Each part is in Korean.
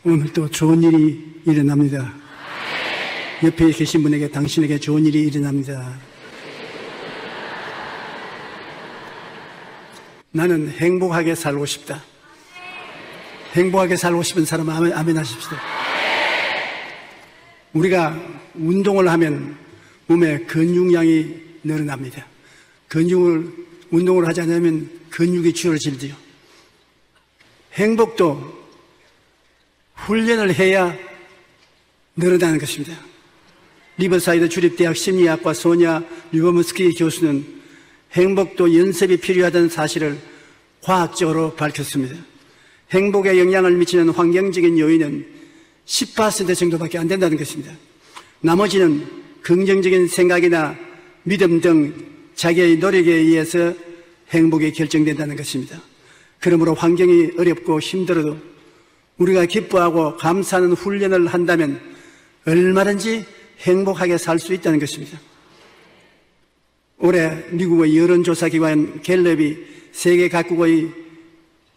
오늘도 좋은 일이 일어납니다. 옆에 계신 분에게 당신에게 좋은 일이 일어납니다. 나는 행복하게 살고 싶다. 행복하게 살고 싶은 사람 아멘 하십시오. 우리가 운동을 하면 몸에 근육량이 늘어납니다. 운동을 하지 않으면 근육이 줄어들지요. 행복도 훈련을 해야 늘어나는 것입니다. 리버사이드 주립대학 심리학과 소냐 류버무스키 교수는 행복도 연습이 필요하다는 사실을 과학적으로 밝혔습니다. 행복에 영향을 미치는 환경적인 요인은 10% 정도밖에 안 된다는 것입니다. 나머지는 긍정적인 생각이나 믿음 등 자기의 노력에 의해서 행복이 결정된다는 것입니다. 그러므로 환경이 어렵고 힘들어도 우리가 기뻐하고 감사하는 훈련을 한다면 얼마든지 행복하게 살 수 있다는 것입니다. 올해 미국의 여론조사기관 갤럽이 세계 각국의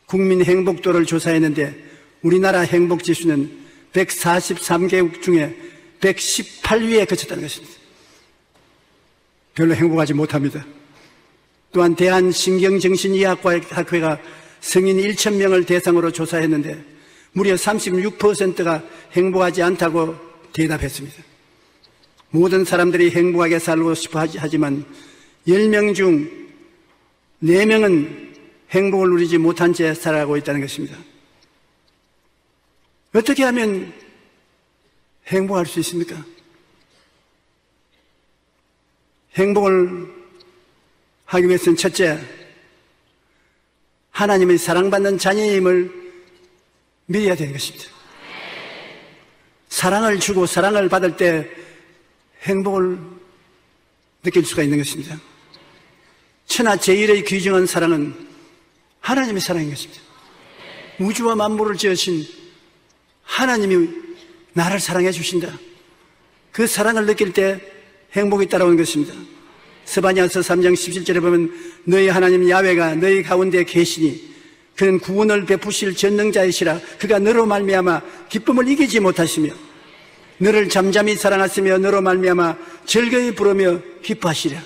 국민 행복도를 조사했는데 우리나라 행복지수는 143개국 중에 118위에 그쳤다는 것입니다. 별로 행복하지 못합니다. 또한 대한신경정신의학과학회가 성인 1,000명을 대상으로 조사했는데 무려 36%가 행복하지 않다고 대답했습니다. 모든 사람들이 행복하게 살고 싶어 하지만 10명 중 4명은 행복을 누리지 못한 채 살아가고 있다는 것입니다. 어떻게 하면 행복할 수 있습니까? 행복을 하기 위해서는 첫째, 하나님의 사랑받는 자녀임을 믿어야 되는 것입니다. 사랑을 주고 사랑을 받을 때 행복을 느낄 수가 있는 것입니다. 천하 제일의 귀중한 사랑은 하나님의 사랑인 것입니다. 우주와 만물을 지으신 하나님이 나를 사랑해 주신다. 그 사랑을 느낄 때 행복이 따라오는 것입니다. 스바냐서 3장 17절에 보면 너희 하나님 야훼가 너희 가운데 계시니 그는 구원을 베푸실 전능자이시라. 그가 너로 말미암아 기쁨을 이기지 못하시며 너를 잠잠히 사랑하시며 너로 말미암아 즐거이 부르며 기뻐하시랴.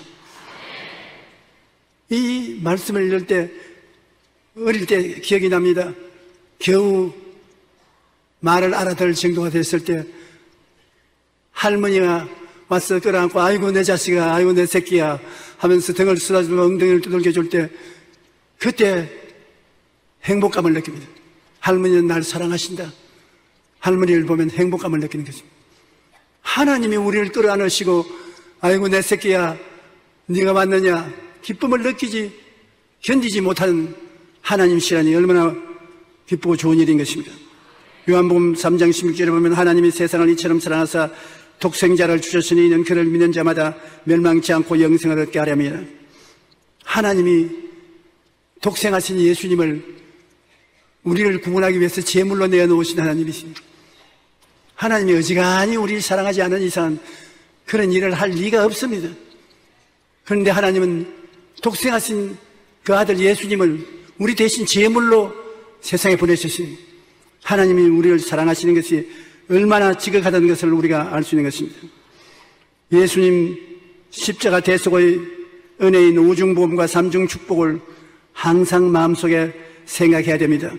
이 말씀을 읽을 때 어릴 때 기억이 납니다. 겨우 말을 알아들 정도가 됐을 때 할머니가 와서 끌어안고 아이고 내 자식아 아이고 내 새끼야 하면서 등을 쓰다주고 엉덩이를 두들겨 줄 때 그때 행복감을 느낍니다. 할머니는 날 사랑하신다. 할머니를 보면 행복감을 느끼는 것입니다. 하나님이 우리를 끌어안으시고 아이고 내 새끼야 네가 왔느냐 기쁨을 느끼지 견디지 못하는 하나님이시라니 얼마나 기쁘고 좋은 일인 것입니다. 요한복음 3장 16절에 보면 하나님이 세상을 이처럼 사랑하사 독생자를 주셨으니 이는 그를 믿는 자마다 멸망치 않고 영생을 얻게 하려니라. 하나님이 독생하신 예수님을 우리를 구원하기 위해서 제물로 내어놓으신 하나님이십니다. 하나님이 어지간히 우리를 사랑하지 않은 이상 그런 일을 할 리가 없습니다. 그런데 하나님은 독생하신 그 아들 예수님을 우리 대신 제물로 세상에 보내셨으니 하나님이 우리를 사랑하시는 것이 얼마나 지극하다는 것을 우리가 알 수 있는 것입니다. 예수님 십자가 대속의 은혜인 오중보험과 삼중 축복을 항상 마음속에 생각해야 됩니다.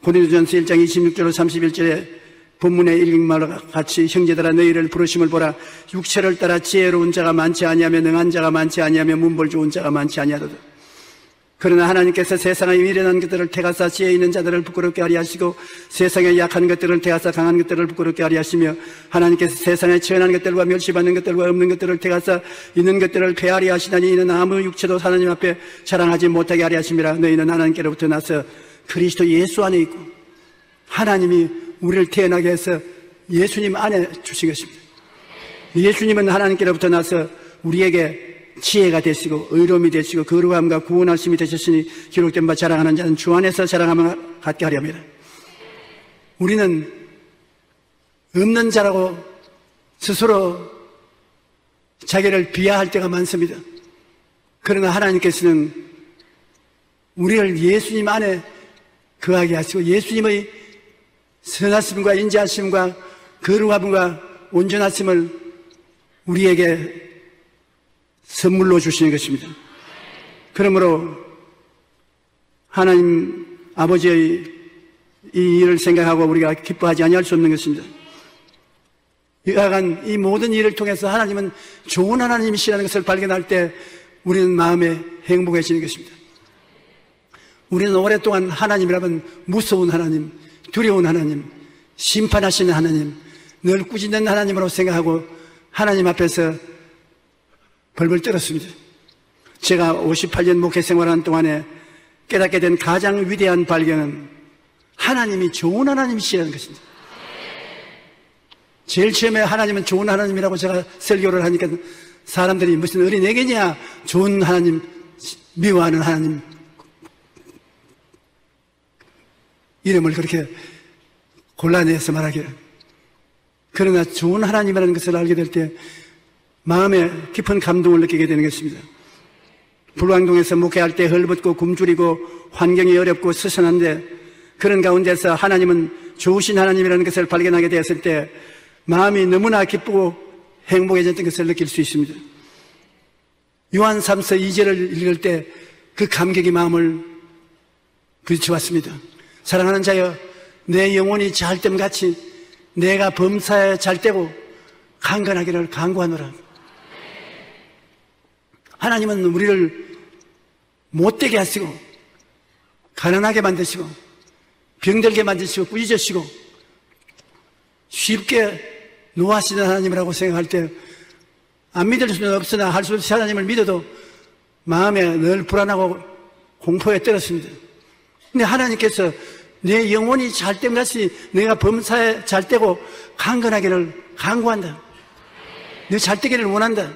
고린도전서 1장 26절로 31절에 본문에 읽은 말과 같이 형제들아 너희를 부르심을 보라. 육체를 따라 지혜로운 자가 많지 아니하며 능한 자가 많지 아니하며 문벌 좋은 자가 많지 아니하도다. 그러나 하나님께서 세상의 미련한 것들을 택하사 지혜 있는 자들을 부끄럽게 하려 하시고 세상의 약한 것들을 택하사 강한 것들을 부끄럽게 하려 하시며 하나님께서 세상의 천한 것들과 멸시받는 것들과 없는 것들을 택하사 있는 것들을 폐하려 하시나니 이는 아무 육체도 하나님 앞에 자랑하지 못하게 하려 하심이라. 너희는 하나님께로부터 나서 그리스도 예수 안에 있고 하나님이 우리를 태어나게 해서 예수님 안에 주신 것입니다. 예수님은 하나님께로부터 나서 우리에게 지혜가 되시고 의로움이 되시고 거룩함과 구원하심이 되셨으니 기록된 바 자랑하는 자는 주 안에서 자랑함을 갖게 하렵니다. 우리는 없는 자라고 스스로 자기를 비하할 때가 많습니다. 그러나 하나님께서는 우리를 예수님 안에 거하게 하시고 예수님의 선하심과 인자하심과 거룩함과 온전하심을 우리에게 선물로 주시는 것입니다. 그러므로 하나님 아버지의 이 일을 생각하고 우리가 기뻐하지 아니할 수 없는 것입니다. 이러한 이 모든 일을 통해서 하나님은 좋은 하나님이시라는 것을 발견할 때 우리는 마음에 행복해지는 것입니다. 우리는 오랫동안 하나님이라면 무서운 하나님, 두려운 하나님, 심판하시는 하나님, 늘 꾸짖는 하나님으로 생각하고 하나님 앞에서 벌벌 떨었습니다. 제가 58년 목회 생활하는 동안에 깨닫게 된 가장 위대한 발견은 하나님이 좋은 하나님이시라는 것입니다. 제일 처음에 하나님은 좋은 하나님이라고 제가 설교를 하니까 사람들이 무슨 어린애기냐, 좋은 하나님, 미워하는 하나님 이름을 그렇게 곤란해서 말하기를. 그러나 좋은 하나님이라는 것을 알게 될 때 마음에 깊은 감동을 느끼게 되는 것입니다. 불광동에서 목회할 때 헐벗고 굶주리고 환경이 어렵고 스선한데 그런 가운데서 하나님은 좋으신 하나님이라는 것을 발견하게 되었을 때 마음이 너무나 기쁘고 행복해졌던 것을 느낄 수 있습니다. 요한 3서 2절을 읽을 때 그 감격이 마음을 부딪혀왔습니다. 사랑하는 자여, 내 영혼이 잘됨같이 내가 범사에 잘되고 강건하기를 간구하노라. 하나님은 우리를 못되게 하시고 가난하게 만드시고 병들게 만드시고 꾸짖으시고 쉽게 노하시는 하나님이라고 생각할 때 안 믿을 수는 없으나 할 수 없이 하나님을 믿어도 마음에 늘 불안하고 공포에 떨었습니다. 근데 하나님께서 내 영혼이 잘됨 같이 내가 범사에 잘되고 강건하기를 간구한다. 내 잘되기를 원한다.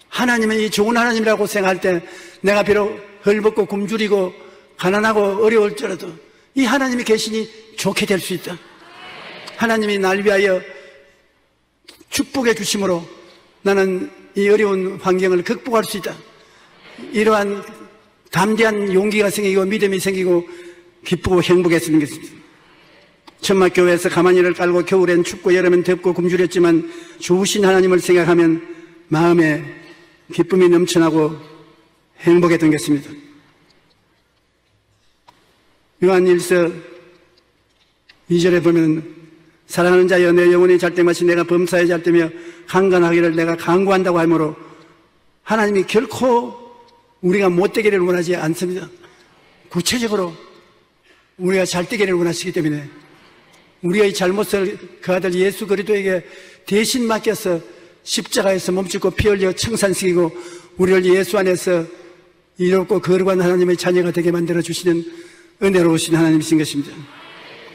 하나님은 이 좋은 하나님이라고 생각할 때 내가 비록 헐벗고 굶주리고 가난하고 어려울지라도 이 하나님이 계시니 좋게 될 수 있다. 하나님이 날 위하여 축복해 주심으로 나는 이 어려운 환경을 극복할 수 있다. 이러한 담대한 용기가 생기고 믿음이 생기고 기쁘고 행복해지는 것입니다. 천막교회에서 가만히를 깔고 겨울엔 춥고 여름엔 덥고 굶주렸지만 좋으신 하나님을 생각하면 마음에 기쁨이 넘쳐나고 행복했던 것입니다. 요한일서 2절에 보면 사랑하는 자여, 내 영혼이 잘됨같이 내가 범사에 잘되며 강건하기를 내가 간구한다고 하므로 하나님이 결코 우리가 못되기를 원하지 않습니다. 구체적으로 우리가 잘되기를 원하시기 때문에 우리의 잘못을 그 아들 예수 그리스도에게 대신 맡겨서 십자가에서 몸짓고 피 흘려 청산시키고 우리를 예수 안에서 이롭고 거룩한 하나님의 자녀가 되게 만들어 주시는 은혜로우신 하나님이신 것입니다.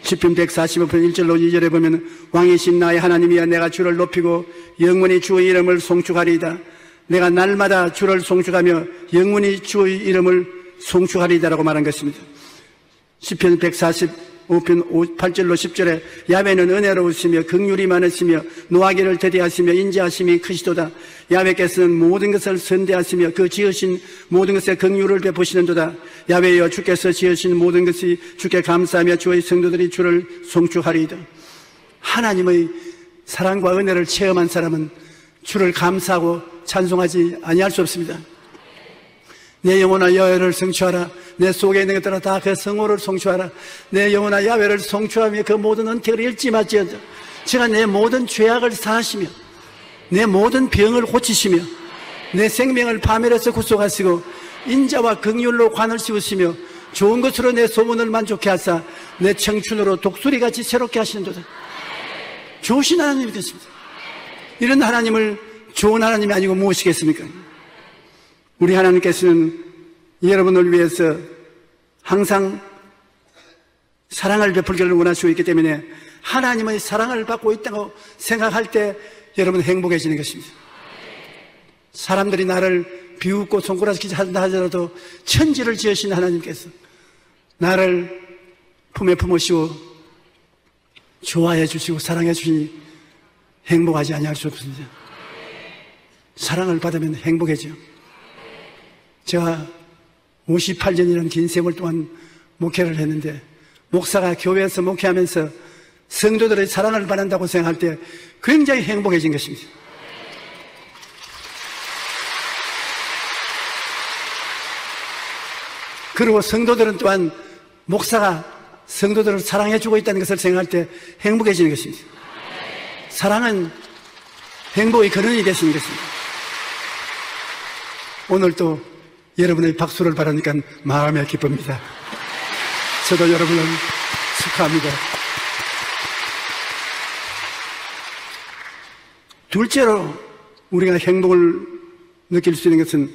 시편 145편 1절로 2절에 보면 왕이신 나의 하나님이여, 내가 주를 높이고 영원히 주의 이름을 송축하리이다. 내가 날마다 주를 송축하며 영원히 주의 이름을 송축하리이다라고 말한 것입니다. 시편 145편 8절로 10절에 야훼는 은혜로우시며 긍휼이 많으시며 노하기를 더디하시며 인자하심이 크시도다. 야훼께서는 모든 것을 선대하시며 그 지으신 모든 것에 긍휼을 베푸시는도다. 야훼여, 주께서 지으신 모든 것이 주께 감사하며 주의 성도들이 주를 송축하리이다. 하나님의 사랑과 은혜를 체험한 사람은 주를 감사하고 찬송하지 아니할 수 없습니다. 내 영혼아 여호와를 성취하라. 내 속에 있는 것들아 다 그 성호를 송축하라. 내 영혼아 야훼를 송축하며 그 모든 은택을 잃지 말지어다. 제가 내 모든 죄악을 사하시며 내 모든 병을 고치시며 내 생명을 파멸해서 구속하시고 인자와 긍휼로 관을 씌우시며 좋은 것으로 내 소문을 만족해 하사 내 청춘으로 독수리같이 새롭게 하시는도다. 좋으신 하나님이 되십니다. 이런 하나님을 좋은 하나님이 아니고 무엇이겠습니까? 우리 하나님께서는 여러분을 위해서 항상 사랑을 베풀기를 원하시고 있기 때문에 하나님의 사랑을 받고 있다고 생각할 때 여러분 행복해지는 것입니다. 사람들이 나를 비웃고 손가락질 한다 하더라도 천지를 지으신 하나님께서 나를 품에 품으시고 좋아해 주시고 사랑해 주시니 행복하지 아니할 수 없습니다. 사랑을 받으면 행복해져요. 제가 58년이라는 긴 세월 동안 목회를 했는데 목사가 교회에서 목회하면서 성도들의 사랑을 받는다고 생각할 때 굉장히 행복해진 것입니다. 그리고 성도들은 또한 목사가 성도들을 사랑해주고 있다는 것을 생각할 때 행복해지는 것입니다. 사랑은 행복의 근원이 되시는 것입니다. 오늘 또 여러분의 박수를 받으니까 마음이 기쁩니다. 저도 여러분을 축하합니다. 둘째로 우리가 행복을 느낄 수 있는 것은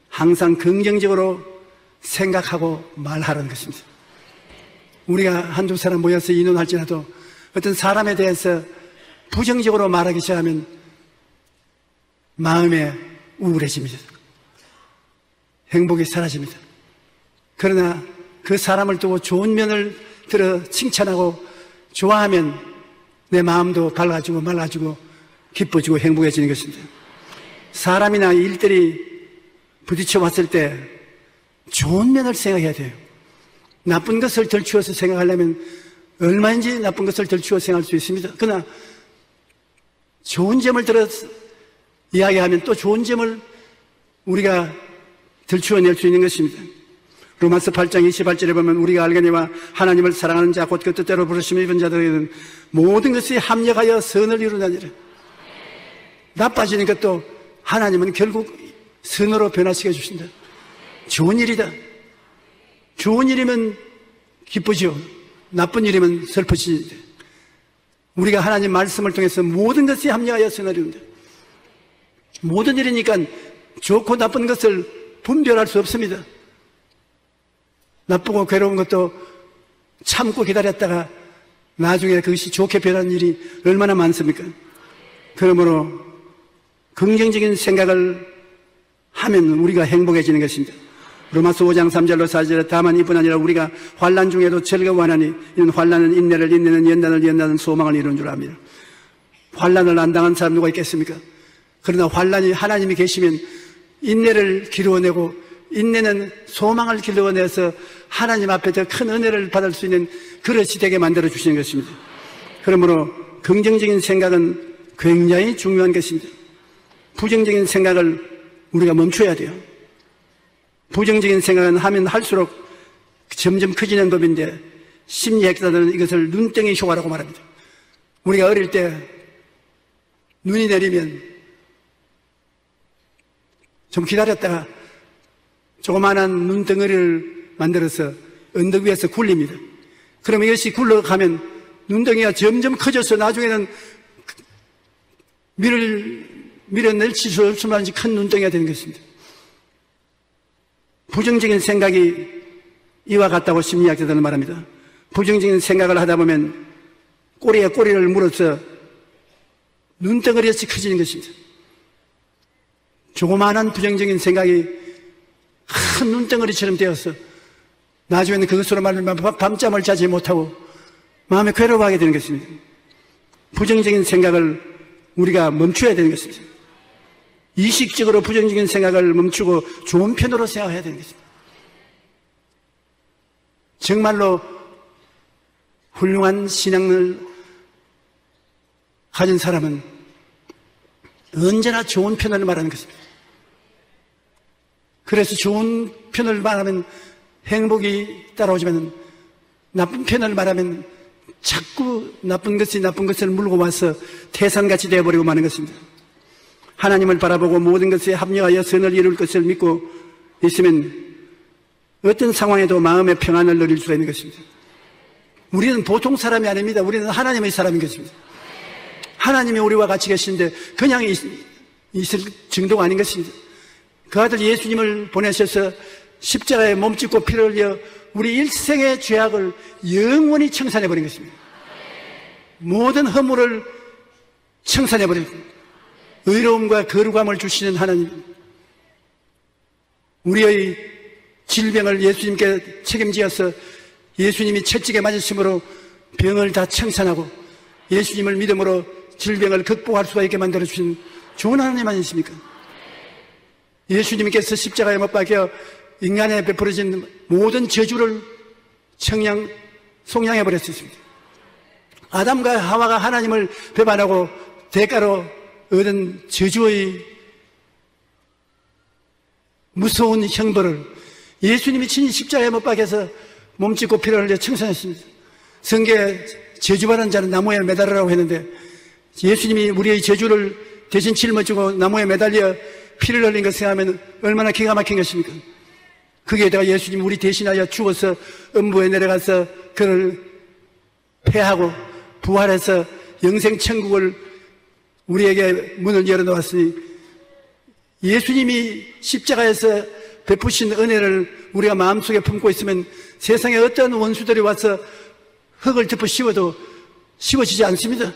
항상 긍정적으로 생각하고 말하라는 것입니다. 우리가 한두 사람 모여서 의논할지라도 어떤 사람에 대해서 부정적으로 말하기 시작하면 마음에 우울해집니다. 행복이 사라집니다. 그러나 그 사람을 두고 좋은 면을 들어 칭찬하고 좋아하면 내 마음도 밝아지고 맑아지고 기뻐지고 행복해지는 것입니다. 사람이나 일들이 부딪혀 왔을 때 좋은 면을 생각해야 돼요. 나쁜 것을 덜추어서 생각하려면 얼마인지 나쁜 것을 덜추어 생각할 수 있습니다. 그러나 좋은 점을 들어 이야기하면 또 좋은 점을 우리가 들추어낼 수 있는 것입니다. 로마서 8장 28절에 보면 우리가 알거니와 하나님을 사랑하는 자 곧 그 뜻대로 부르심을 입은 자들에게는 모든 것이 합력하여 선을 이루나니라. 나빠지는 것도 하나님은 결국 선으로 변화시켜 주신다. 좋은 일이다. 좋은 일이면 기쁘죠. 나쁜 일이면 슬퍼지다. 우리가 하나님 말씀을 통해서 모든 것이 합력하여 선을 이룬다. 모든 일이니까 좋고 나쁜 것을 분별할 수 없습니다. 나쁘고 괴로운 것도 참고 기다렸다가 나중에 그것이 좋게 변하는 일이 얼마나 많습니까? 그러므로 긍정적인 생각을 하면 우리가 행복해지는 것입니다. 로마서 5장 3절로 4절에 다만 이뿐 아니라 우리가 환난 중에도 즐거워하나니 이는 환난은 인내를, 인내는 연단을, 연단은 소망을 이루는 줄 압니다. 환난을 안 당한 사람 누가 있겠습니까? 그러나 환난이 하나님이 계시면 인내를 기르어내고 인내는 소망을 길러내서 하나님 앞에 더 큰 은혜를 받을 수 있는 그릇이 되게 만들어 주시는 것입니다. 그러므로 긍정적인 생각은 굉장히 중요한 것입니다. 부정적인 생각을 우리가 멈춰야 돼요. 부정적인 생각은 하면 할수록 점점 커지는 법인데 심리학자들은 이것을 눈덩이 효과라고 말합니다. 우리가 어릴 때 눈이 내리면 좀 기다렸다가 조그마한 눈덩어리를 만들어서 언덕 위에서 굴립니다. 그러면 이것이 굴러가면 눈덩이가 점점 커져서 나중에는 밀어낼 수 없을 만한 큰 눈덩이가 되는 것입니다. 부정적인 생각이 이와 같다고 심리학자들은 말합니다. 부정적인 생각을 하다 보면 꼬리에 꼬리를 물어서 눈덩어리같이 커지는 것입니다. 조그마한 부정적인 생각이 큰 눈덩어리처럼 되어서 나중에는 그것으로 말하면 밤잠을 자지 못하고 마음에 괴로워하게 되는 것입니다. 부정적인 생각을 우리가 멈춰야 되는 것입니다. 의식적으로 부정적인 생각을 멈추고 좋은 편으로 생각해야 되는 것입니다. 정말로 훌륭한 신앙을 가진 사람은 언제나 좋은 편을 말하는 것입니다. 그래서 좋은 편을 말하면 행복이 따라오지만 나쁜 편을 말하면 자꾸 나쁜 것을 물고 와서 태산같이 되어버리고 마는 것입니다. 하나님을 바라보고 모든 것에 합력하여 선을 이룰 것을 믿고 있으면 어떤 상황에도 마음의 평안을 누릴 수가 있는 것입니다. 우리는 보통 사람이 아닙니다. 우리는 하나님의 사람인 것입니다. 하나님이 우리와 같이 계시는데 그냥 있을 정도가 아닌 것입니다. 그 아들 예수님을 보내셔서 십자가에 몸짓고 피를 흘려 우리 일생의 죄악을 영원히 청산해버린 것입니다. 모든 허물을 청산해버린 의로움과 거룩함을 주시는 하나님, 우리의 질병을 예수님께 책임지어서 예수님이 채찍에 맞으심으로 병을 다 청산하고 예수님을 믿음으로 질병을 극복할 수가 있게 만들어주신 좋은 하나님 아니십니까? 예수님께서 십자가에 못 박혀 인간에 베풀어진 모든 저주를 속량해 버렸습니다. 아담과 하와가 하나님을 배반하고 대가로 얻은 저주의 무서운 형벌을 예수님이 친히 십자가에 못 박혀서 몸짓고 피를 흘려 청산했습니다. 성경에 저주받은 자는 나무에 매달으라고 했는데 예수님이 우리의 저주를 대신 짊어지고 나무에 매달려 피를 흘린 것을 생각하면 얼마나 기가 막힌 것입니까? 거기에다가 예수님이 우리 대신하여 죽어서 음부에 내려가서 그를 패하고 부활해서 영생 천국을 우리에게 문을 열어놓았으니 예수님이 십자가에서 베푸신 은혜를 우리가 마음속에 품고 있으면 세상에 어떤 원수들이 와서 흙을 덮어 씌워도 씌워지지 않습니다.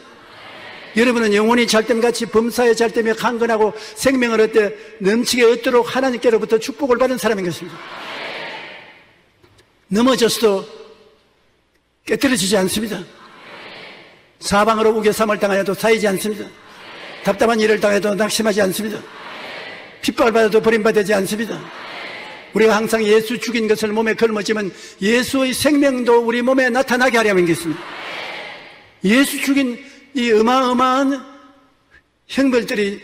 여러분은 영혼이 잘됨같이 범사에 잘되며 강건하고 생명을 얻되 넘치게 얻도록 하나님께로부터 축복을 받은 사람인 것입니다. 넘어졌어도 깨뜨려지지 않습니다. 사방으로 우겨삼을 당하여도 쌓이지 않습니다. 답답한 일을 당해도 낙심하지 않습니다. 핍박을 받아도 버림받지 않습니다. 우리가 항상 예수 죽인 것을 몸에 걸머지면 예수의 생명도 우리 몸에 나타나게 하려는 것입니다. 예수 죽인 이 어마어마한 형벌들이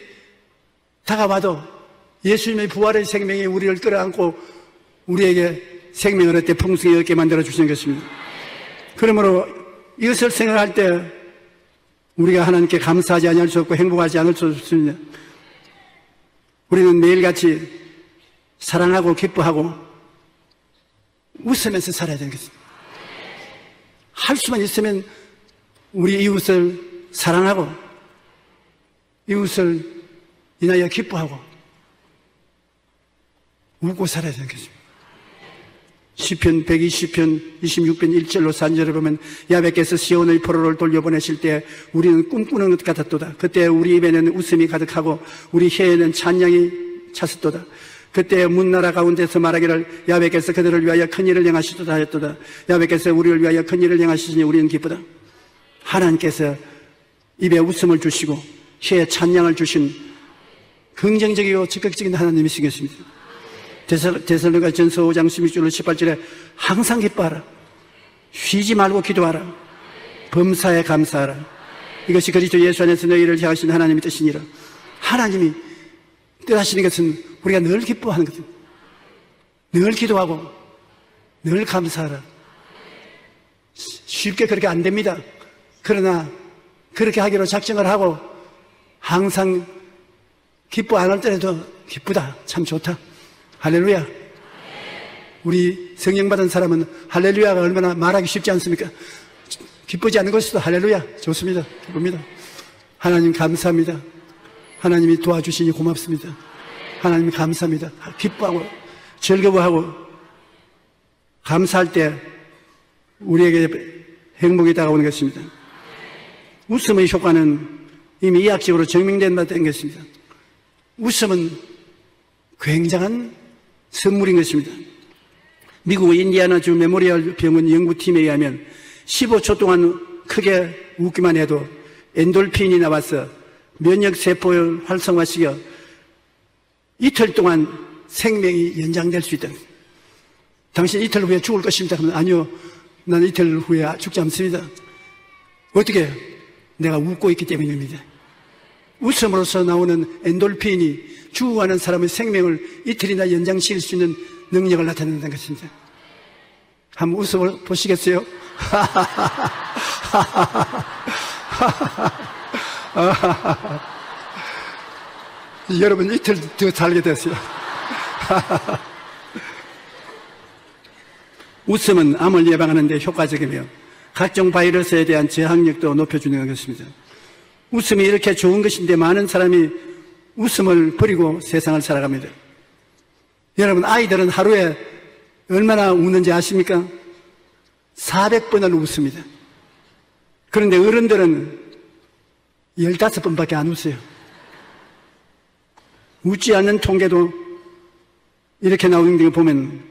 다가와도 예수님의 부활의 생명이 우리를 끌어안고 우리에게 생명을 얻게 풍성히 얻게 만들어 주시는 것입니다. 그러므로 이것을 생각할 때 우리가 하나님께 감사하지 않을 수 없고 행복하지 않을 수 없습니다. 우리는 매일같이 사랑하고 기뻐하고 웃으면서 살아야 되는 것입니다. 할 수만 있으면 우리 이웃을 사랑하고 이웃을 인하여 기뻐하고 웃고 살아야 되는 것입니다. 시편 120편 26편 1절로 3절을 보면 야훼께서 시온의 포로를 돌려보내실 때 우리는 꿈꾸는 것 같았도다. 그때 우리 입에는 웃음이 가득하고 우리 혀에는 찬양이 찼었도다. 그때 문나라 가운데서 말하기를 야훼께서 그들을 위하여 큰 일을 행하시도다 하였도다. 야훼께서 우리를 위하여 큰 일을 행하시니 우리는 기쁘다. 하나님께서 입에 웃음을 주시고 혀에 찬양을 주신 긍정적이고 적극적인 하나님이시겠습니다. 데살로니가 전서 5장 16절 18절에 항상 기뻐하라. 쉬지 말고 기도하라. 범사에 감사하라. 이것이 그리스도 예수 안에서 너희를 향하신 하나님의 뜻이니라. 하나님이 뜻하시는 것은 우리가 늘 기뻐하는 것입니다. 늘 기도하고 늘 감사하라. 쉽게 그렇게 안 됩니다. 그러나 그렇게 하기로 작정을 하고 항상 기뻐 안 할 때라도 기쁘다. 참 좋다. 할렐루야. 우리 성령 받은 사람은 할렐루야가 얼마나 말하기 쉽지 않습니까? 기쁘지 않은 것도 할렐루야. 좋습니다. 기쁩니다. 하나님 감사합니다. 하나님이 도와주시니 고맙습니다. 하나님 감사합니다. 기뻐하고 즐거워하고 감사할 때 우리에게 행복이 다가오는 것입니다. 웃음의 효과는 이미 의학적으로 증명된 바 된 것입니다. 웃음은 굉장한 선물인 것입니다. 미국 인디아나주 메모리얼 병원 연구팀에 의하면 15초 동안 크게 웃기만 해도 엔돌핀이 나와서 면역세포를 활성화시켜 이틀 동안 생명이 연장될 수 있다. 당신 이틀 후에 죽을 것입니다. 그러면 아니요, 나는 이틀 후에 죽지 않습니다. 어떻게? 내가 웃고 있기 때문입니다. 웃음으로써 나오는 엔돌핀이 죽어가는 사람의 생명을 이틀이나 연장시킬 수 있는 능력을 나타낸다는 것입니다. 한번 웃어보시겠어요? 여러분 이틀 더 살게 됐어요. 웃음은 암을 예방하는 데 효과적이며 각종 바이러스에 대한 저항력도 높여주는 것입니다. 웃음이 이렇게 좋은 것인데 많은 사람이 웃음을 버리고 세상을 살아갑니다. 여러분 아이들은 하루에 얼마나 웃는지 아십니까? 400번을 웃습니다. 그런데 어른들은 15번밖에 안 웃어요. 웃지 않는 통계도 이렇게 나오는 걸 보면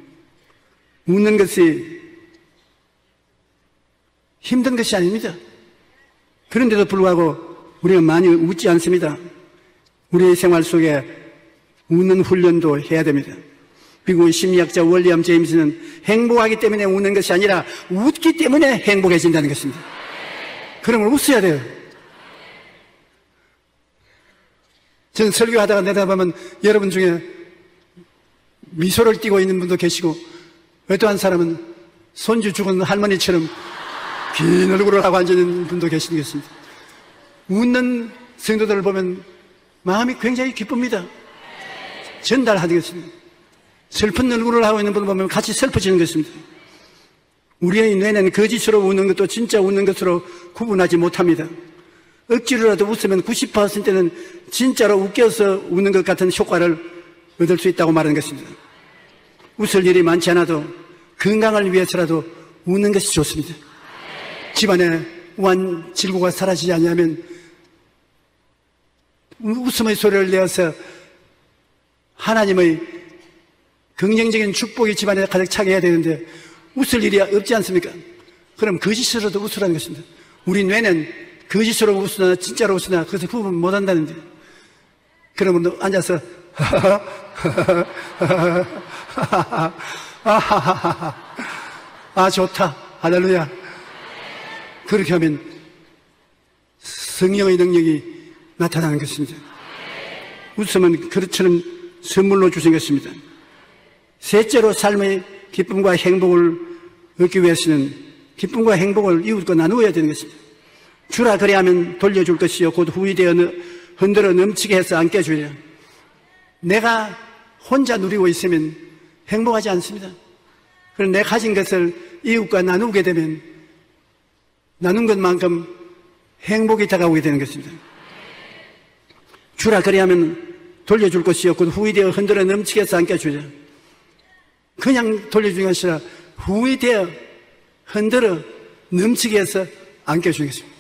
웃는 것이 힘든 것이 아닙니다. 그런데도 불구하고 우리가 많이 웃지 않습니다. 우리의 생활 속에 웃는 훈련도 해야 됩니다. 미국의 심리학자 월리엄 제임스는 행복하기 때문에 웃는 것이 아니라 웃기 때문에 행복해진다는 것입니다. 그러면 웃어야 돼요. 저는 설교하다가 내다보면 여러분 중에 미소를 띠고 있는 분도 계시고 어떠한 사람은 손주 죽은 할머니처럼 긴 얼굴을 하고 앉아있는 분도 계시겠습니다. 웃는 성도들을 보면 마음이 굉장히 기쁩니다. 전달하는 것입니다. 슬픈 얼굴을 하고 있는 분을 보면 같이 슬퍼지는 것입니다. 우리의 뇌는 거짓으로 웃는 것도 진짜 웃는 것으로 구분하지 못합니다. 억지로라도 웃으면 90%는 진짜로 웃겨서 웃는 것 같은 효과를 얻을 수 있다고 말하는 것입니다. 웃을 일이 많지 않아도 건강을 위해서라도 웃는 것이 좋습니다. 집안에 우한 질고가 사라지지 않으면 웃음의 소리를 내어서 하나님의 긍정적인 축복이 집안에 가득 차게 해야 되는데 웃을 일이 없지 않습니까? 그럼 거짓으로도 웃으라는 것입니다. 우리 뇌는 거짓으로 웃으나 진짜로 웃으나 그것을 구분 못한다는데, 그러면 앉아서 아 좋다 할렐루야, 그렇게 하면 성령의 능력이 나타나는 것입니다. 웃음은 그릇처럼 선물로 주신 것입니다. 셋째로 삶의 기쁨과 행복을 얻기 위해서는 기쁨과 행복을 이웃과 나누어야 되는 것입니다. 주라 그리하면 돌려줄 것이요 곧 후이되어 흔들어 넘치게 해서 안겨주리라. 내가 혼자 누리고 있으면 행복하지 않습니다. 그럼 내가 가진 것을 이웃과 나누게 되면 나눈 것만큼 행복이 다가오게 되는 것입니다. 주라 그리하면 돌려줄 것이요 곧 후이되어 흔들어 넘치게 해서 안겨주리라. 그냥 돌려주는 것이 아니라 후이되어 흔들어 넘치게 해서 안겨주는 것입니다.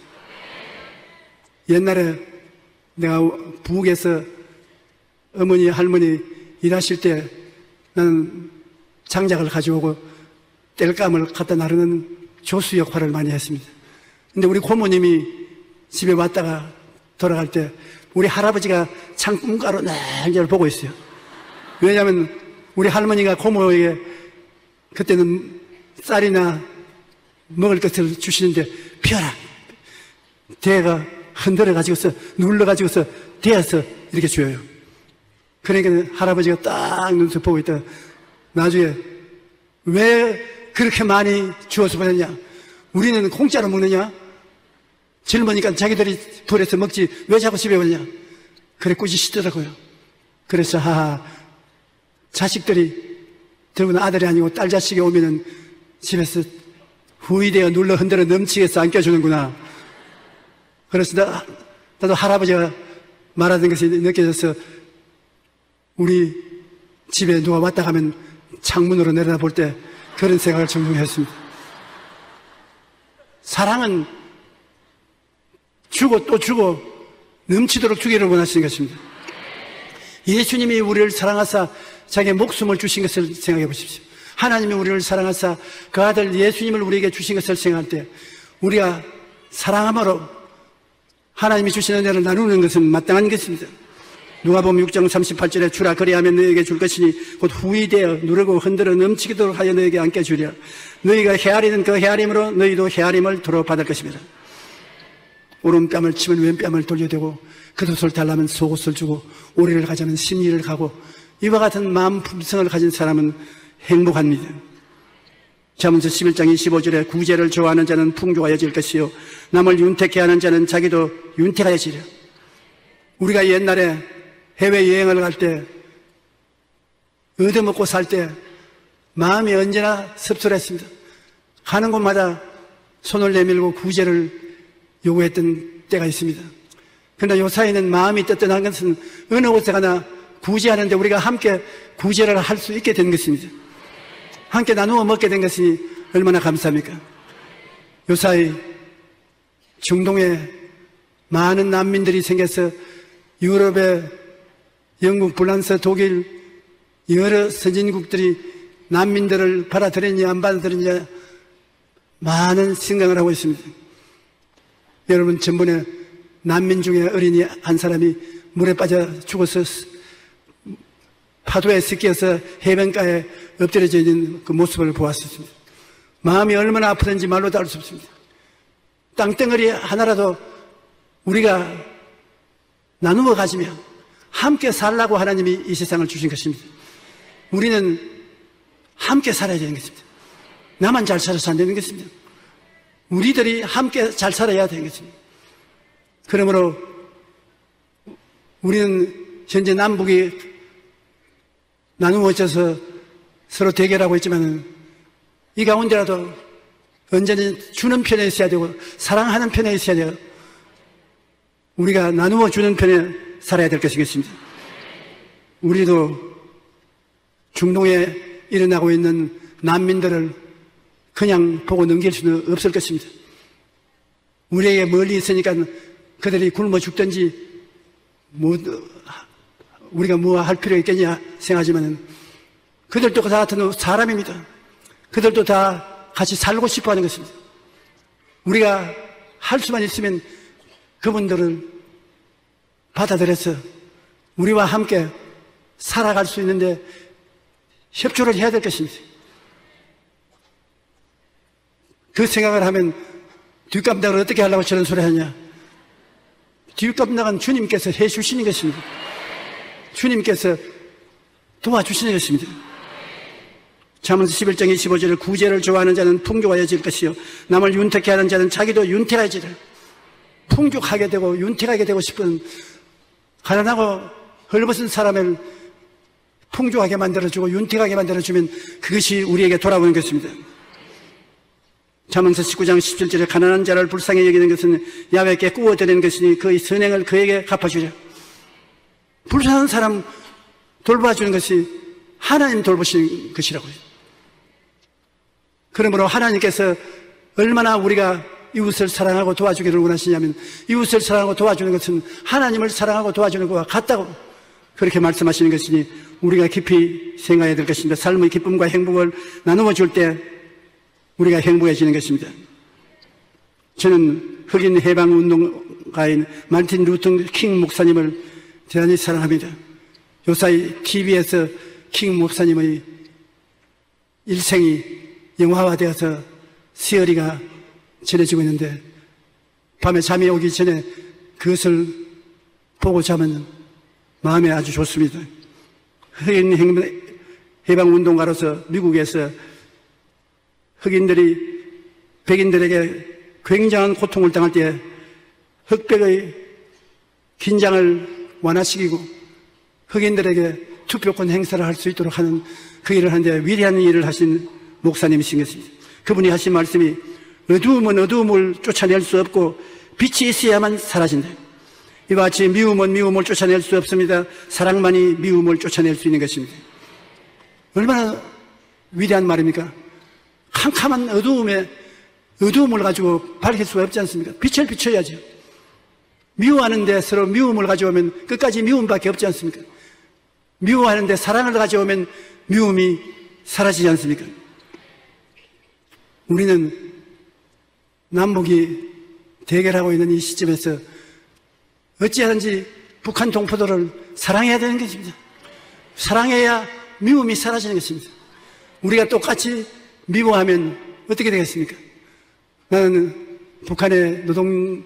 옛날에 내가 부엌에서 어머니 할머니 일하실 때 나는 장작을 가져오고 땔감을 갖다 나르는 조수 역할을 많이 했습니다. 근데 우리 고모님이 집에 왔다가 돌아갈 때 우리 할아버지가 창문가로 날개를 보고 있어요. 왜냐하면 우리 할머니가 고모에게 그때는 쌀이나 먹을 것을 주시는데 펴라, 대가 흔들어가지고서 눌러가지고서 대어서 이렇게 줘요. 그러니까 할아버지가 딱 눈썹 보고 있다가 나중에 왜 그렇게 많이 주어서 보냈냐, 우리는 공짜로 먹느냐, 젊으니까 자기들이 벌에서 먹지 왜 자꾸 집에 오느냐, 그래 꾸짖시더라고요. 그래서 자식들이, 더구나 아들이 아니고 딸 자식이 오면은 집에서 후이되어 눌러 흔들어 넘치게 해서 안겨주는구나. 그래서 나도 할아버지가 말하던 것이 느껴져서 우리 집에 누가 왔다 가면 창문으로 내려다볼 때 그런 생각을 종종 했습니다. 사랑은 주고 또 주고 넘치도록 주기를 원하시는 것입니다. 예수님이 우리를 사랑하사 자기의 목숨을 주신 것을 생각해 보십시오. 하나님이 우리를 사랑하사 그 아들 예수님을 우리에게 주신 것을 생각할 때 우리가 사랑함으로 하나님이 주신 은혜를 나누는 것은 마땅한 것입니다. 누가복음 6장 38절에 주라 그리하면 너에게 줄 것이니 곧 후이되어 누르고 흔들어 넘치도록 하여 너에게 안겨주리라. 너희가 헤아리는 그 헤아림으로 너희도 헤아림을 도로 받을 것입니다. 오른뺨을 치면 왼뺨을 돌려대고 겉옷을 달라면 속옷을 주고 오리를 가자면 심리를 가고 이와 같은 마음 품성을 가진 사람은 행복합니다. 잠언서 11장 25절에 구제를 좋아하는 자는 풍족하여질 것이요 남을 윤택해 하는 자는 자기도 윤택하여지리라. 우리가 옛날에 해외여행을 갈 때 얻어먹고 살 때 마음이 언제나 섭섭했습니다. 가는 곳마다 손을 내밀고 구제를 요구했던 때가 있습니다. 그러나 요사이는 마음이 뜨뜻한 것은 어느 곳에 가나 구제하는데 우리가 함께 구제를 할 수 있게 된 것입니다. 함께 나누어 먹게 된 것이 얼마나 감사합니까? 요사이 중동에 많은 난민들이 생겨서 유럽에 영국, 프랑스, 독일 여러 선진국들이 난민들을 받아들였냐 안 받아들였냐 많은 생각을 하고 있습니다. 여러분, 전번에 난민 중에 어린이 한 사람이 물에 빠져 죽어서 파도에 섞여서 해변가에 엎드려져 있는 그 모습을 보았습니다. 마음이 얼마나 아프든지 말로 다 할 수 없습니다. 땅덩어리 하나라도 우리가 나누어 가지며 함께 살라고 하나님이 이 세상을 주신 것입니다. 우리는 함께 살아야 되는 것입니다. 나만 잘 살아서 안 되는 것입니다. 우리들이 함께 잘 살아야 되는 것입니다. 그러므로 우리는 현재 남북이 나누어져서 서로 대결하고 있지만 이 가운데라도 언제는 주는 편에 있어야 되고 사랑하는 편에 있어야 돼요. 우리가 나누어 주는 편에 살아야 될 것이겠습니다. 우리도 중동에 일어나고 있는 난민들을 그냥 보고 넘길 수는 없을 것입니다. 우리에게 멀리 있으니까 그들이 굶어 죽든지 우리가 뭐 할 필요 있겠냐 생각하지만 그들도 다 같은 사람입니다. 그들도 다 같이 살고 싶어 하는 것입니다. 우리가 할 수만 있으면 그분들을 받아들여서 우리와 함께 살아갈 수 있는데 협조를 해야 될 것입니다. 그 생각을 하면 뒷감당을 어떻게 하려고 저런 소리 하냐. 뒷감당은 주님께서 해주시는 것입니다. 주님께서 도와주시는 것입니다. 잠언서 11장 25절을 구제를 좋아하는 자는 풍족하여질 것이요 남을 윤택해 하는 자는 자기도 윤택하여지라. 풍족하게 되고 윤택하게 되고 싶은 가난하고 헐벗은 사람을 풍족하게 만들어주고 윤택하게 만들어주면 그것이 우리에게 돌아오는 것입니다. 잠언서 19장 17절에 가난한 자를 불쌍히 여기는 것은 야훼께 꾸어드리는 것이니 그의 선행을 그에게 갚아주려. 불쌍한 사람 돌봐주는 것이 하나님 돌보시는 것이라고요. 그러므로 하나님께서 얼마나 우리가 이웃을 사랑하고 도와주기를 원하시냐면 이웃을 사랑하고 도와주는 것은 하나님을 사랑하고 도와주는 것과 같다고 그렇게 말씀하시는 것이니 우리가 깊이 생각해야 될 것입니다. 삶의 기쁨과 행복을 나누어 줄 때 우리가 행복해지는 것입니다. 저는 흑인 해방운동가인 마틴 루터 킹 목사님을 대단히 사랑합니다. 요사이 TV에서 킹 목사님의 일생이 영화화되어서 시어리가 전해지고 있는데 밤에 잠이 오기 전에 그것을 보고 자면 마음에 아주 좋습니다. 흑인 해방운동가로서 미국에서 흑인들이 백인들에게 굉장한 고통을 당할 때 흑백의 긴장을 완화시키고 흑인들에게 투표권 행사를 할 수 있도록 하는 그 일을 하는데 위대한 일을 하신 목사님이신 것입니다. 그분이 하신 말씀이 어두움은 어두움을 쫓아낼 수 없고 빛이 있어야만 사라진다. 이와 같이 미움은 미움을 쫓아낼 수 없습니다. 사랑만이 미움을 쫓아낼 수 있는 것입니다. 얼마나 위대한 말입니까? 캄캄한 어두움에 어두움을 가지고 밝힐 수가 없지 않습니까? 빛을 비춰야죠. 미워하는데 서로 미움을 가져오면 끝까지 미움밖에 없지 않습니까? 미워하는데 사랑을 가져오면 미움이 사라지지 않습니까? 우리는 남북이 대결하고 있는 이 시점에서 어찌하든지 북한 동포들을 사랑해야 되는 것입니다. 사랑해야 미움이 사라지는 것입니다. 우리가 똑같이 미워하면 어떻게 되겠습니까? 나는 북한의 노동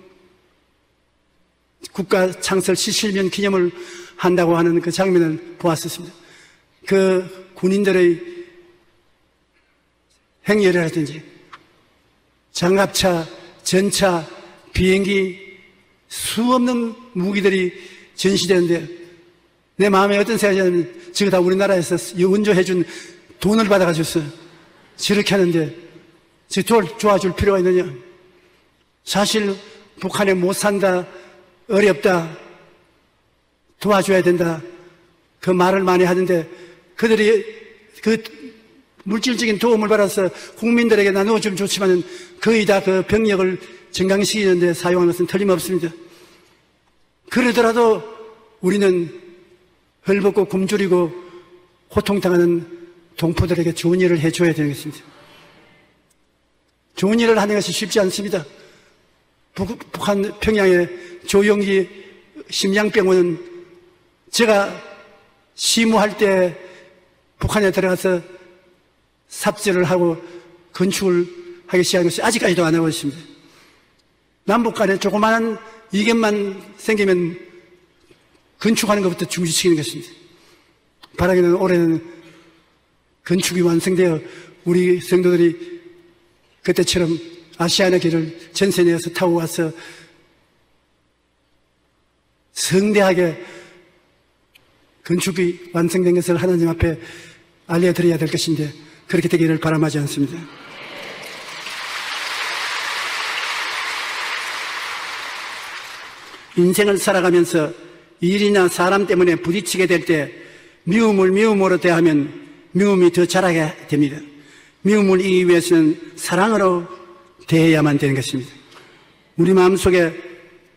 국가 창설 70년 기념을 한다고 하는 그 장면을 보았었습니다. 그 군인들의 행렬이라든지 장갑차, 전차, 비행기 수없는 무기들이 전시되는데 내 마음에 어떤 생각이냐면 저거 다 우리나라에서 원조해준 돈을 받아가지고 저렇게 하는데 저걸 도와줄 필요가 있느냐. 사실 북한에 못 산다, 어렵다, 도와줘야 된다 그 말을 많이 하던데 그들이 그 물질적인 도움을 받아서 국민들에게 나누어주면 좋지만 거의 다 그 병력을 증강시키는 데 사용하는 것은 틀림없습니다. 그러더라도 우리는 헐벗고 굶주리고 고통당하는 동포들에게 좋은 일을 해줘야 되는 것입니다. 좋은 일을 하는 것이 쉽지 않습니다. 북한 평양의 조영기 심장병원은 제가 시무할 때 북한에 들어가서 삽질을 하고 건축을 하기 시작한 것이 아직까지도 안 하고 있습니다. 남북 간에 조그마한 이견만 생기면 건축하는 것부터 중지시키는 것입니다. 바라기는 올해는 건축이 완성되어 우리 성도들이 그때처럼 아시아의 길을 전세 내어서 타고 와서 성대하게 건축이 완성된 것을 하나님 앞에 알려드려야 될 것인데 그렇게 되기를 바람하지 않습니다. 인생을 살아가면서 일이나 사람 때문에 부딪히게 될 때 미움을 미움으로 대하면 미움이 더 자라게 됩니다. 미움을 이기기 위해서는 사랑으로 대해야만 되는 것입니다. 우리 마음속에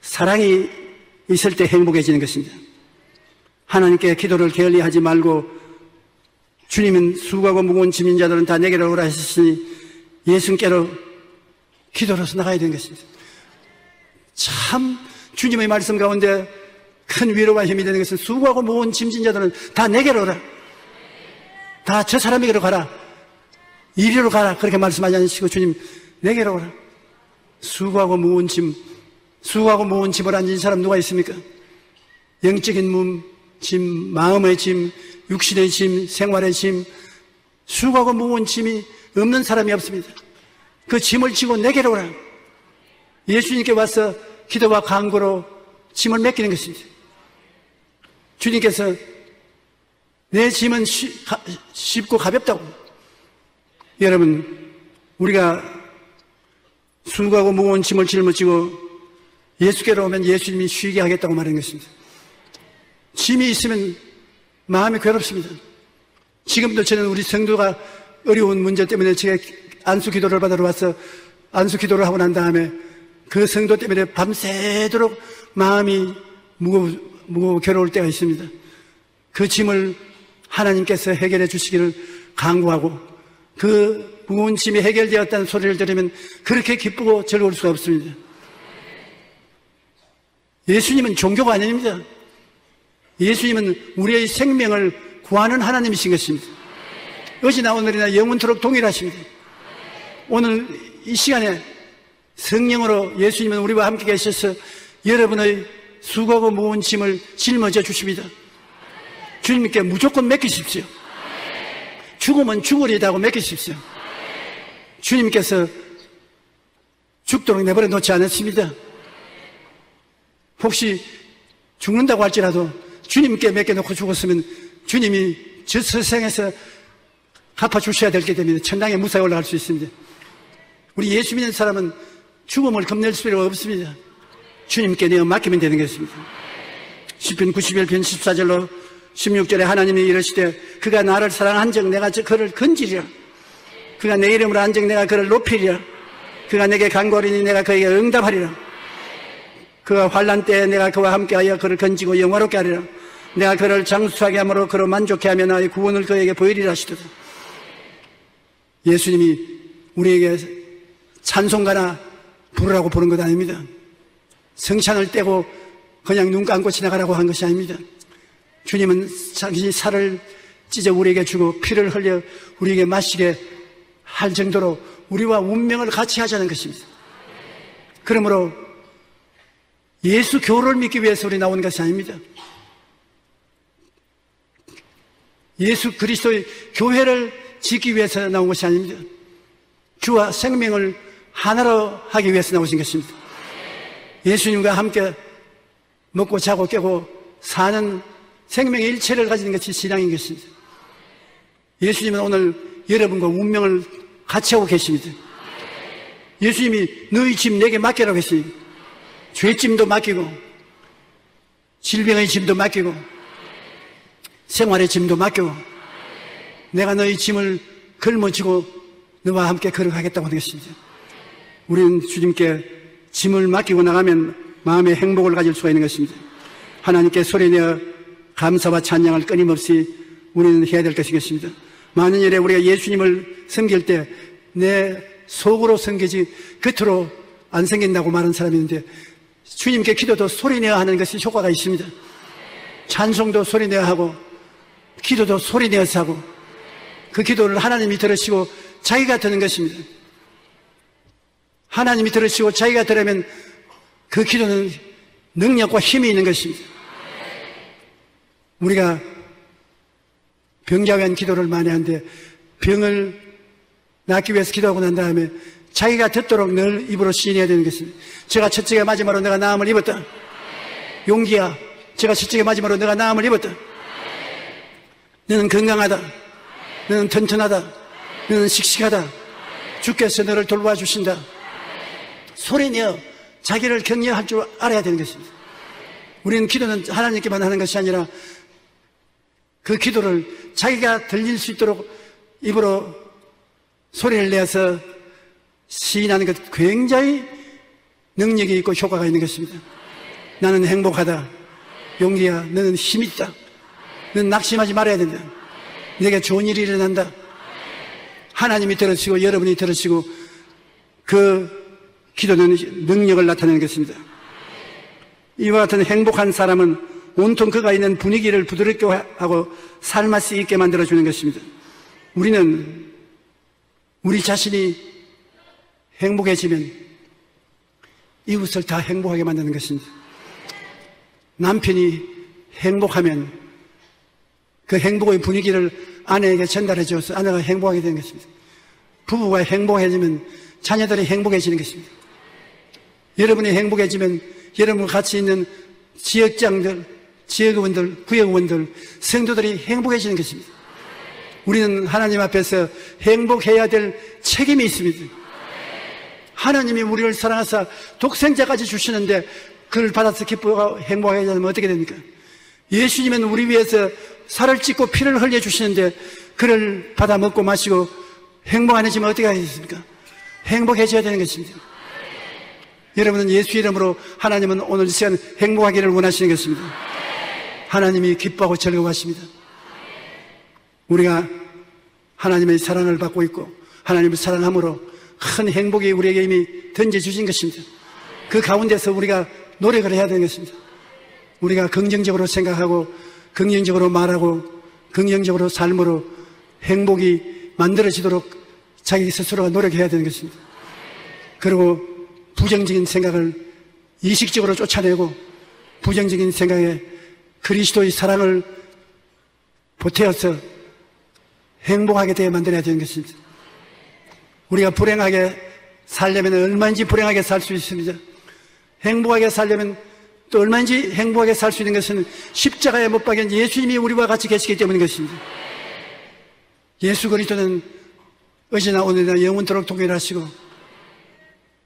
사랑이 있을 때 행복해지는 것입니다. 하나님께 기도를 게을리하지 말고 주님은 수고하고 무거운 짐진 자들은 다 내게로 오라 하셨으니 예수님께로 기도로서 나가야 되는 것입니다. 참 주님의 말씀 가운데 큰 위로와 힘이 되는 것은 수고하고 무거운 짐진 자들은 다 내게로 오라. 다 저 사람에게로 가라. 이리로 가라. 그렇게 말씀하지 않으시고 주님 내게로 오라. 수고하고 무거운 짐을 안진 사람 누가 있습니까? 영적인 짐, 마음의 짐, 육신의 짐, 생활의 짐, 수고하고 무거운 짐이 없는 사람이 없습니다. 그 짐을 지고 내게로 오라. 예수님께 와서 기도와 간구로 짐을 맡기는 것입니다. 주님께서 내 짐은 쉽고 가볍다고. 여러분, 우리가 수고하고 무거운 짐을 짊어지고 예수께로 오면 예수님이 쉬게 하겠다고 말하는 것입니다. 짐이 있으면 마음이 괴롭습니다. 지금도 저는 우리 성도가 어려운 문제 때문에 제가 안수 기도를 받으러 와서 안수 기도를 하고 난 다음에 그 성도 때문에 밤새도록 마음이 무거워 괴로울 때가 있습니다. 그 짐을 하나님께서 해결해 주시기를 간구하고 그 무거운 짐이 해결되었다는 소리를 들으면 그렇게 기쁘고 즐거울 수가 없습니다. 예수님은 종교가 아닙니다. 예수님은 우리의 생명을 구하는 하나님이신 것입니다. 어제나 오늘이나 영원토록 동일하십니다. 오늘 이 시간에 성령으로 예수님은 우리와 함께 계셔서 여러분의 수고하고 무거운 짐을 짊어져 주십니다. 주님께 무조건 맡기십시오. 죽으면 죽으리다고 맡기십시오. 주님께서 죽도록 내버려 놓지 않았습니다. 혹시 죽는다고 할지라도 주님께 맡겨놓고 죽었으면 주님이 저 세상에서 갚아주셔야 될 게 됩니다. 천당에 무사히 올라갈 수 있습니다. 우리 예수 믿는 사람은 죽음을 겁낼 필요가 없습니다. 주님께 내어 맡기면 되는 것입니다. 시편 91편 14절로 16절에 하나님이 이르시되 그가 나를 사랑한즉 내가 그를 건지리라. 그가 내 이름으로 한즉 내가 그를 높이리라. 그가 내게 간구하리니 내가 그에게 응답하리라. 그가 환난 때에 내가 그와 함께하여 그를 건지고 영화롭게 하리라. 내가 그를 장수하게 함으로 그로 만족케 하며 나의 구원을 그에게 보이리라 하시도다. 예수님이 우리에게 찬송가나 부르라고 부른 것 아닙니다. 성찬을 떼고 그냥 눈 감고 지나가라고 한 것이 아닙니다. 주님은 자기 살을 찢어 우리에게 주고 피를 흘려 우리에게 마시게 할 정도로 우리와 운명을 같이 하자는 것입니다. 그러므로 예수 교를 믿기 위해서 우리 나온 것이 아닙니다. 예수 그리스도의 교회를 짓기 위해서 나온 것이 아닙니다. 주와 생명을 하나로 하기 위해서 나오신 것입니다. 예수님과 함께 먹고 자고 깨고 사는 생명의 일체를 가지는 것이 신앙인 것입니다. 예수님은 오늘 여러분과 운명을 같이 하고 계십니다. 예수님이 너희 짐 내게 맡기라고 했으니 죄짐도 맡기고 질병의 짐도 맡기고 생활의 짐도 맡기고 내가 너희 짐을 걸머지고 너와 함께 걸어가겠다고 하는 것입니다. 우리는 주님께 짐을 맡기고 나가면 마음의 행복을 가질 수가 있는 것입니다. 하나님께 소리내어 감사와 찬양을 끊임없이 우리는 해야 될 것이겠습니다. 많은 일에 우리가 예수님을 섬길 때 내 속으로 섬기지 겉으로 안 섬긴다고 말하는 사람이 있는데 주님께 기도도 소리내어 하는 것이 효과가 있습니다. 찬송도 소리내어 하고 기도도 소리내어서 하고 그 기도를 하나님이 들으시고 자기가 드는 것입니다. 하나님이 들으시고 자기가 들으면 그 기도는 능력과 힘이 있는 것입니다. 우리가 병자에 위한 기도를 많이 하는데 병을 낫기 위해서 기도하고 난 다음에 자기가 듣도록 늘 입으로 시인해야 되는 것입니다. 제가 첫째가 마지막으로 내가 나음을 입었다. 용기야, 제가 첫째가 마지막으로 내가 나음을 입었다. 너는 건강하다. 너는 튼튼하다. 너는 씩씩하다. 주께서 너를 돌봐 주신다. 소리내어 자기를 격려할 줄 알아야 되는 것입니다. 우리는 기도는 하나님께만 하는 것이 아니라 그 기도를 자기가 들릴 수 있도록 입으로 소리를 내서 시인하는 것 굉장히 능력이 있고 효과가 있는 것입니다. 나는 행복하다. 용기야, 너는 힘이 있다. 너는 낙심하지 말아야 된다. 내게 좋은 일이 일어난다. 하나님이 들으시고 여러분이 들으시고 그 기도는 능력을 나타내는 것입니다. 이와 같은 행복한 사람은 온통 그가 있는 분위기를 부드럽게 하고 삶할 수 있게 만들어주는 것입니다. 우리는 우리 자신이 행복해지면 이웃을 다 행복하게 만드는 것입니다. 남편이 행복하면 그 행복의 분위기를 아내에게 전달해 줘서 아내가 행복하게 되는 것입니다. 부부가 행복해지면 자녀들이 행복해지는 것입니다. 여러분이 행복해지면 여러분과 같이 있는 지역장들, 지역의원들, 구역의원들, 성도들이 행복해지는 것입니다. 우리는 하나님 앞에서 행복해야 될 책임이 있습니다. 하나님이 우리를 사랑하사 독생자까지 주시는데 그를 받아서 기뻐하고 행복하게 하면 어떻게 됩니까? 예수님은 우리 위해서 살을 찢고 피를 흘려 주시는데 그를 받아 먹고 마시고 행복 안 해지면 어떻게 하겠습니까? 행복해져야 되는 것입니다. 여러분은 예수 이름으로 하나님은 오늘 이 시간 행복하기를 원하시는 것입니다. 하나님이 기뻐하고 즐거워하십니다. 우리가 하나님의 사랑을 받고 있고 하나님을 사랑함으로 큰 행복이 우리에게 이미 던져주신 것입니다. 그 가운데서 우리가 노력을 해야 되는 것입니다. 우리가 긍정적으로 생각하고 긍정적으로 말하고 긍정적으로 삶으로 행복이 만들어지도록 자기 스스로가 노력해야 되는 것입니다. 그리고 부정적인 생각을 의식적으로 쫓아내고 부정적인 생각에 그리스도의 사랑을 보태어서 행복하게 되어 만들어야 되는 것입니다. 우리가 불행하게 살려면 얼마인지 불행하게 살 수 있습니다. 행복하게 살려면 또 얼마인지 행복하게 살 수 있는 것은 십자가에 못 박힌 예수님이 우리와 같이 계시기 때문인 것입니다. 예수 그리스도는 어제나 오늘이나 영원토록 동일하시고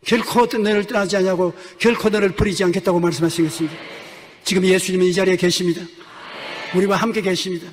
결코 너를 떠나지 않냐고 결코 너를 버리지 않겠다고 말씀하신 것입니다. 지금 예수님은 이 자리에 계십니다. 우리와 함께 계십니다.